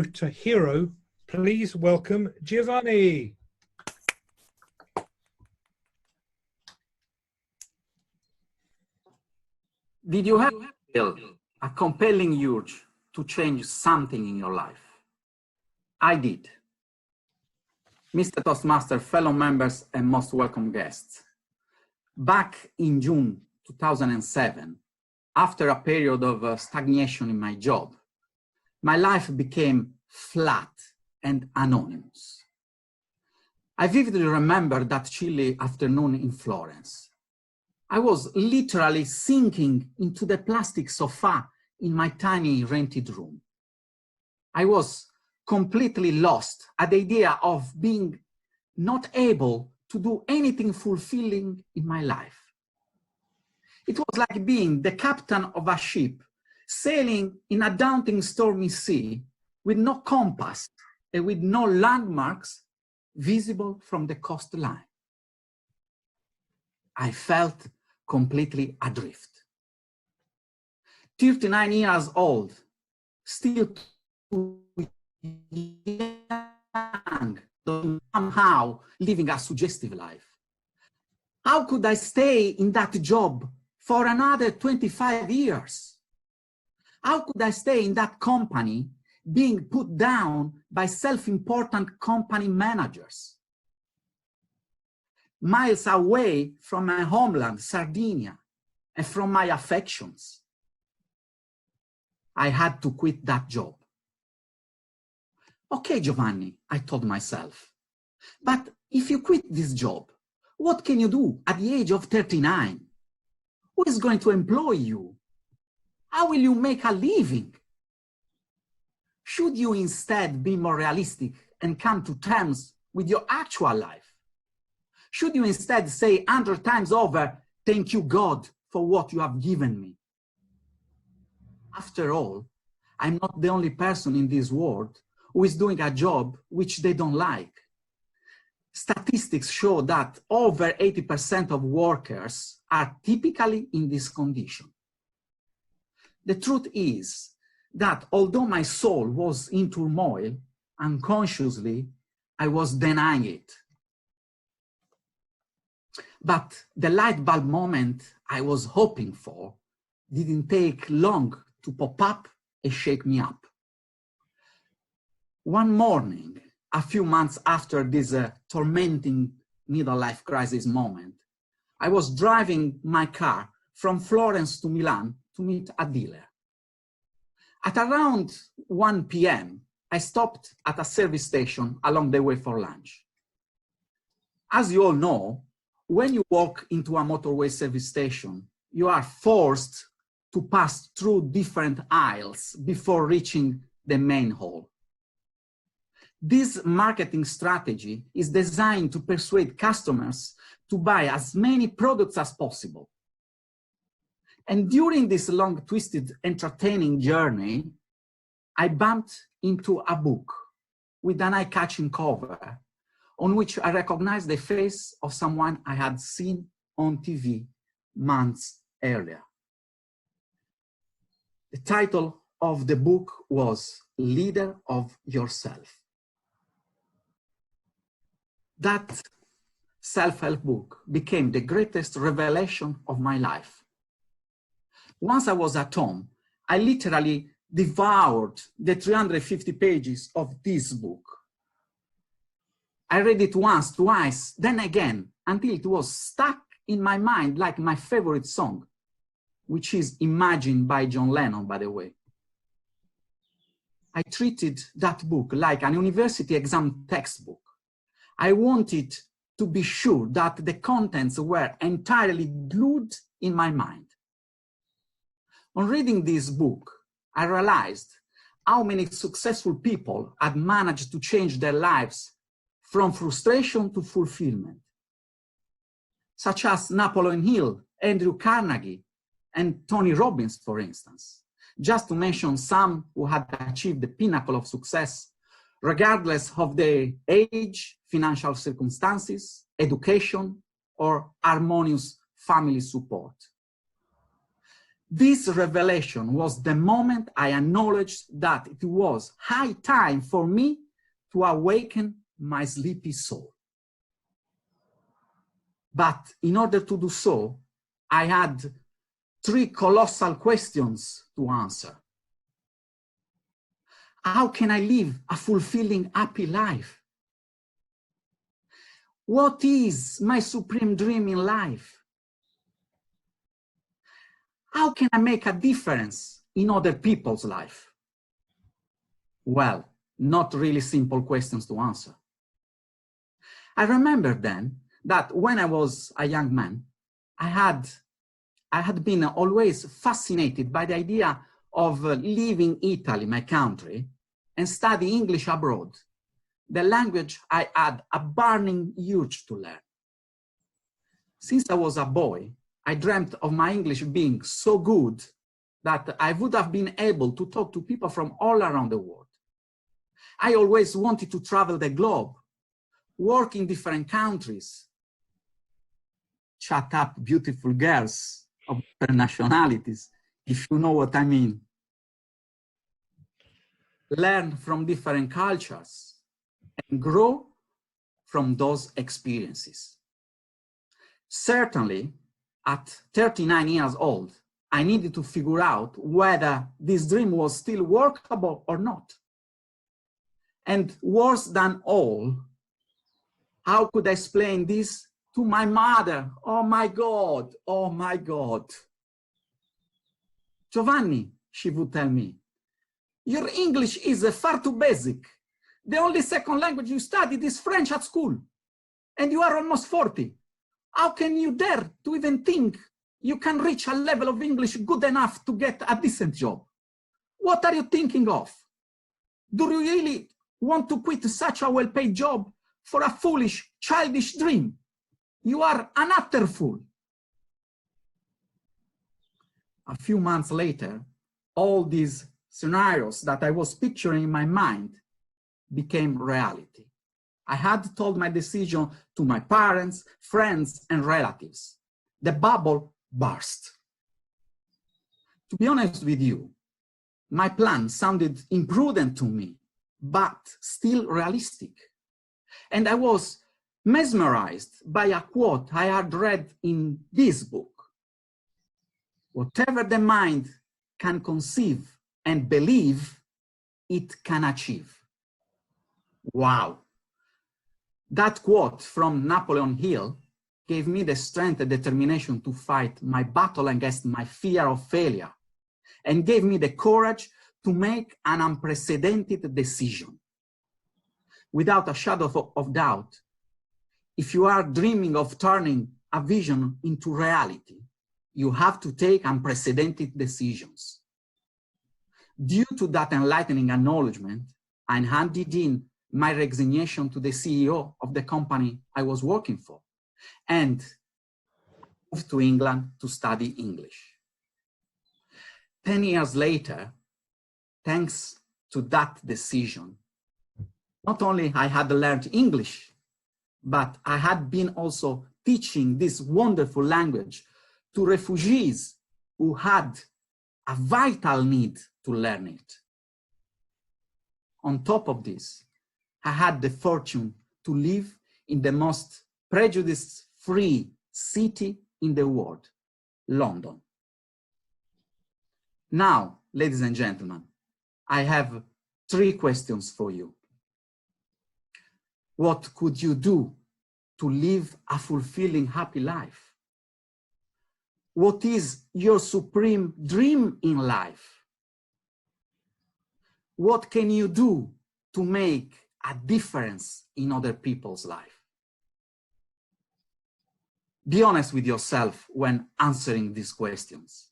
To hero, please welcome Giovanni. Did you have a compelling urge to change something in your life? I did. Mr. Toastmaster, fellow members, and most welcome guests. Back in June 2007, after a period of stagnation in my job, my life became flat and anonymous. I vividly remember that chilly afternoon in Florence. I was literally sinking into the plastic sofa in my tiny rented room. I was completely lost at the idea of being not able to do anything fulfilling in my life. It was like being the captain of a ship sailing in a daunting stormy sea with no compass and with no landmarks visible from the coastline. I felt completely adrift. 39 years old, still too young, somehow living a suggestive life. How could I stay in that job for another 25 years? How could I stay in that company being put down by self-important company managers? Miles away from my homeland, Sardinia, and from my affections. I had to quit that job. Okay, Giovanni, I told myself, but if you quit this job, what can you do at the age of 39? Who is going to employ you? How will you make a living? Should you instead be more realistic and come to terms with your actual life? Should you instead say 100 times over, thank you, God, for what you have given me? After all, I'm not the only person in this world who is doing a job which they don't like. Statistics show that over 80% of workers are typically in this condition. The truth is that although my soul was in turmoil, unconsciously, I was denying it. But the light bulb moment I was hoping for didn't take long to pop up and shake me up. One morning, a few months after this tormenting middle-life crisis moment, I was driving my car from Florence to Milan to meet a dealer. At around 1 p.m., I stopped at a service station along the way for lunch. As you all know, when you walk into a motorway service station, you are forced to pass through different aisles before reaching the main hall. This marketing strategy is designed to persuade customers to buy as many products as possible. And during this long, twisted, entertaining journey, I bumped into a book with an eye-catching cover on which I recognized the face of someone I had seen on TV months earlier. The title of the book was Leader of Yourself. That self-help book became the greatest revelation of my life. Once I was at home, I literally devoured the 350 pages of this book. I read it once, twice, then again, until it was stuck in my mind like my favorite song, which is Imagine by John Lennon, by the way. I treated that book like an university exam textbook. I wanted to be sure that the contents were entirely glued in my mind. On reading this book, I realized how many successful people had managed to change their lives from frustration to fulfillment, such as Napoleon Hill, Andrew Carnegie, and Tony Robbins, for instance, just to mention some who had achieved the pinnacle of success, regardless of their age, financial circumstances, education, or harmonious family support. This revelation was the moment I acknowledged that it was high time for me to awaken my sleepy soul. But in order to do so, I had 3 colossal questions to answer. How can I live a fulfilling, happy life? What is my supreme dream in life? How can I make a difference in other people's life? Well, not really simple questions to answer. I remember then that when I was a young man, I had been always fascinated by the idea of leaving Italy, my country, and study English abroad, the language I had a burning urge to learn. Since I was a boy, I dreamt of my English being so good that I would have been able to talk to people from all around the world. I always wanted to travel the globe, work in different countries, chat up beautiful girls of different nationalities, if you know what I mean. Learn from different cultures and grow from those experiences. Certainly, at 39 years old, I needed to figure out whether this dream was still workable or not. And worse than all, how could I explain this to my mother? Oh my God, oh my God. Giovanni, she would tell me, your English is far too basic. The only second language you studied is French at school, and you are almost 40. How can you dare to even think you can reach a level of English good enough to get a decent job? What are you thinking of? Do you really want to quit such a well-paid job for a foolish, childish dream? You are an utter fool. A few months later, all these scenarios that I was picturing in my mind became reality. I had told my decision to my parents, friends, and relatives. The bubble burst. To be honest with you, my plan sounded imprudent to me, but still realistic. And I was mesmerized by a quote I had read in this book. Whatever the mind can conceive and believe, it can achieve. Wow. That quote from Napoleon Hill gave me the strength and determination to fight my battle against my fear of failure, and gave me the courage to make an unprecedented decision. Without a shadow of doubt, if you are dreaming of turning a vision into reality, you have to take unprecedented decisions. Due to that enlightening acknowledgement, I handed in my resignation to the CEO of the company I was working for and moved to England to study English. 10 years later, thanks to that decision, not only I had learned English, but I had been also teaching this wonderful language to refugees who had a vital need to learn it. On top of this, I had the fortune to live in the most prejudice-free city in the world, London. Now, ladies and gentlemen, I have 3 questions for you. What could you do to live a fulfilling, happy life? What is your supreme dream in life? What can you do to make a difference in other people's life? Be honest with yourself when answering these questions.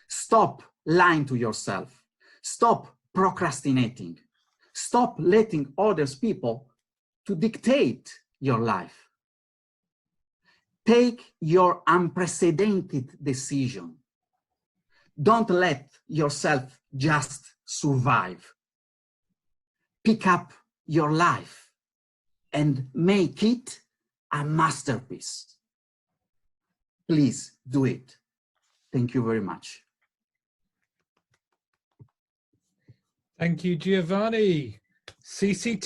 Stop lying to yourself. Stop procrastinating. Stop letting other people to dictate your life. Take your unprecedented decision. Don't let yourself just survive. Pick up your life and make it a masterpiece. Please do it. Thank you very much. Thank you, Giovanni. CCT.